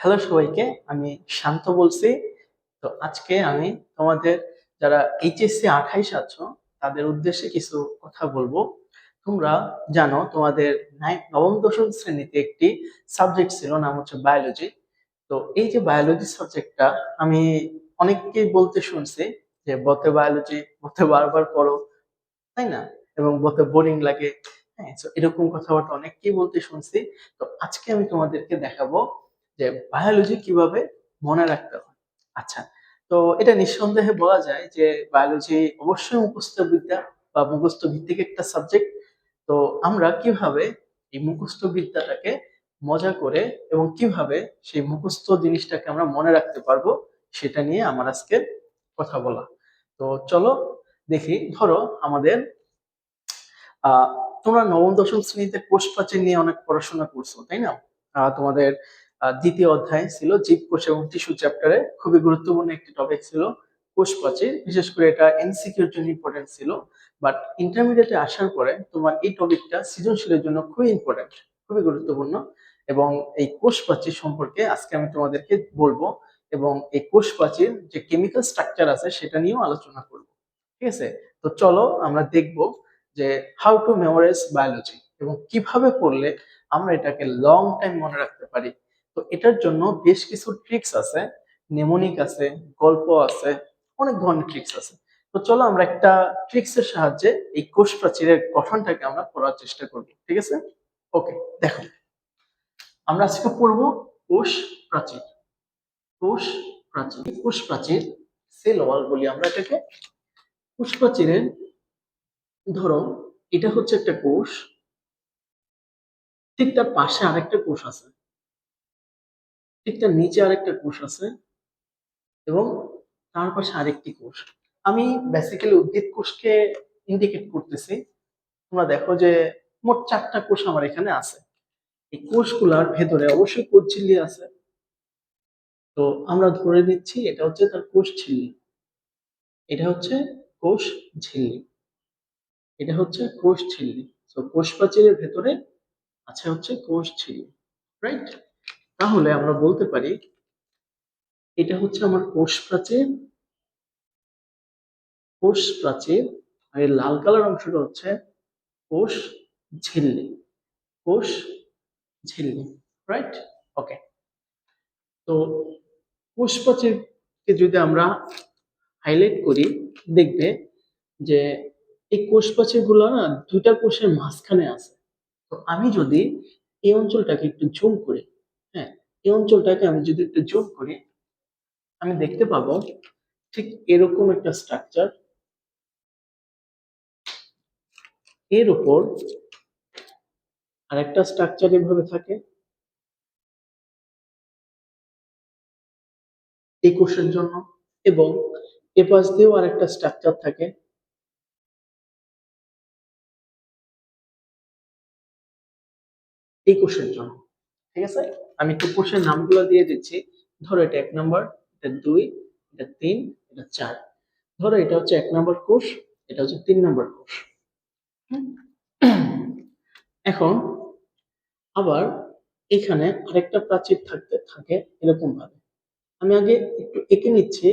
Hello সবাইকে, আমি শান্ত বলছি। তো আজকে আমি তোমাদের যারা এইচএসসি 28 আছো তাদের উদ্দেশ্যে কিছু কথা বলবো। তোমরা জানো তোমাদের নবম দশম শ্রেণীতে একটি সাবজেক্ট ছিল, নাম হচ্ছে বায়োলজি। তো এই যে বায়োলজি সাবজেক্টটা আমি অনেককেই বলতে শুনছি যে বতে বায়োলজি বতে বারবার পড়ো, তাই না? এবং বলতে বোরিং লাগে। হ্যাঁ, তো এরকম কথাবার্তা অনেককেই বলতে শুনছি। তো আজকে আমি তোমাদেরকে দেখাবো যে বায়োলজি কিভাবে মনে রাখতে হয়। আচ্ছা, তো এটা নিঃসন্দেহে বলা যায় যে বায়োলজি অবশ্যই মুখস্থ বিদ্যা বা মুখস্থ ভিত্তিক একটা সাবজেক্ট। তো আমরা কিভাবে এই মুখস্থ বিদ্যাটাকে মজা করে এবং কিভাবে সেই মুখস্থ জিনিসটাকে আমরা মনে রাখতে পারবো, সেটা নিয়ে আমার আজকে কথা বলা। তো চলো দেখি। ধরো আমাদের আহ তোমরা নবম দশম শ্রেণীতে কোষ প্রাচীর নিয়ে অনেক পড়াশোনা করছো, তাই না? তোমাদের দ্বিতীয় অধ্যায় ছিল জীবকোষ এবং টিস্যু চ্যাপ্টারে খুবই গুরুত্বপূর্ণ একটি টপিক ছিল কোষ প্রাচীর। বিশেষ করে এটা এমসিকিউর জন্য ইম্পর্টেন্ট ছিল। বাট ইন্টারমিডিয়েটে আসার পরে তোমার এই টপিকটা সৃজনশীলের জন্য খুবই ইম্পর্টেন্ট, খুবই গুরুত্বপূর্ণ। এবং এই কোষ প্রাচীর সম্পর্কে আজকে আমি তোমাদেরকে বলবো, এবং এই কোষ প্রাচীর যে কেমিক্যাল স্ট্রাকচার আছে সেটা নিয়েও আলোচনা করব। ঠিক আছে? তো চলো আমরা দেখবো যে হাউ টু মেমোরাইজ বায়োলজি এবং কিভাবে করলে আমরা এটাকে লং টাইম মনে রাখতে পারি। তো এটার জন্য বেশ কিছু ট্রিক্স আছে, নেমোনিক আছে, গল্প আছে, অনেক ধরনের ট্রিক্স আছে। তো চলো আমরা একটা ট্রিক্স এর সাহায্যে এই কোষ প্রাচীরের গঠনটাকে আমরা পড়ার চেষ্টা করব। ঠিক আছে? ওকে, দেখো আমরা আজকে পড়বো কোষ প্রাচীর। কোষ প্রাচীর, কোষ প্রাচীর, সেল ওয়াল বলি আমরা এটাকে। কোষ প্রাচীরের ধরো এটা হচ্ছে একটা কোষ, ঠিক তার পাশে আরেকটা কোষ আছে, ঠিক তার নিচে আরেকটা কোষ আছে, এবং তার পাশে আরেকটি কোষ। আমি বেসিক্যালি উদ্ভিদ কোষকে ইন্ডিকেট করতেছি। তোমরা দেখো যে মোট 4টা কোষ আমার এখানে আছে। এই কোষগুলার ভেতরে অবশ্যই কোষ ঝিল্লি আছে। তো আমরা ধরে নিচ্ছি এটা হচ্ছে তার কোষ ঝিল্লি, এটা হচ্ছে কোষ ঝিল্লি, এটা হচ্ছে কোষ ঝিল্লি। তো কোষ প্রাচীরের ভেতরে আছে হচ্ছে কোষ ঝিল্লি, রাইট? তাহলে আমরা বলতে পারি এটা হচ্ছে আমার কোষ প্রাচীর। কোষ প্রাচীর আর এই লাল কালার অংশটা হচ্ছে কোষ ঝিল্লি, কোষ ঝিল্লি, রাইট? ওকে। তো কোষ প্রাচীরকে যদি আমরা হাইলাইট করি, দেখবে যে এই কোষ প্রাচীর গুলো না দুইটা কোষের মাঝখানে আছে। তো আমি যদি এই অঞ্চলটাকে একটু জুম করি, হ্যাঁ, এই অঞ্চলটাকে আমি যদি একটু জুম করি, আমি দেখতে পাবো ঠিক এরকম একটা স্ট্রাকচার। এর উপর আরেকটা স্ট্রাকচার এভাবে থাকে এই কোষের জন্য, এবং এপাশ দিয়েও আরেকটা স্ট্রাকচার থাকে এই কোষের জন্য। ঠিক আছে? আমি একটু কোষের নামগুলো দিয়ে দিচ্ছি। ধরো এটা 1 নম্বর, এটা 2, এটা 3, এটা 4। ধরো এটা হচ্ছে 1 নম্বর কোষ, এটা হচ্ছে 3 নম্বর কোষ। হুম? এখন আবার এখানে আরেকটা প্রাচীর থাকতে থাকে এরকম ভাবে। আমি আগে একটু এঁকে নিচ্ছি।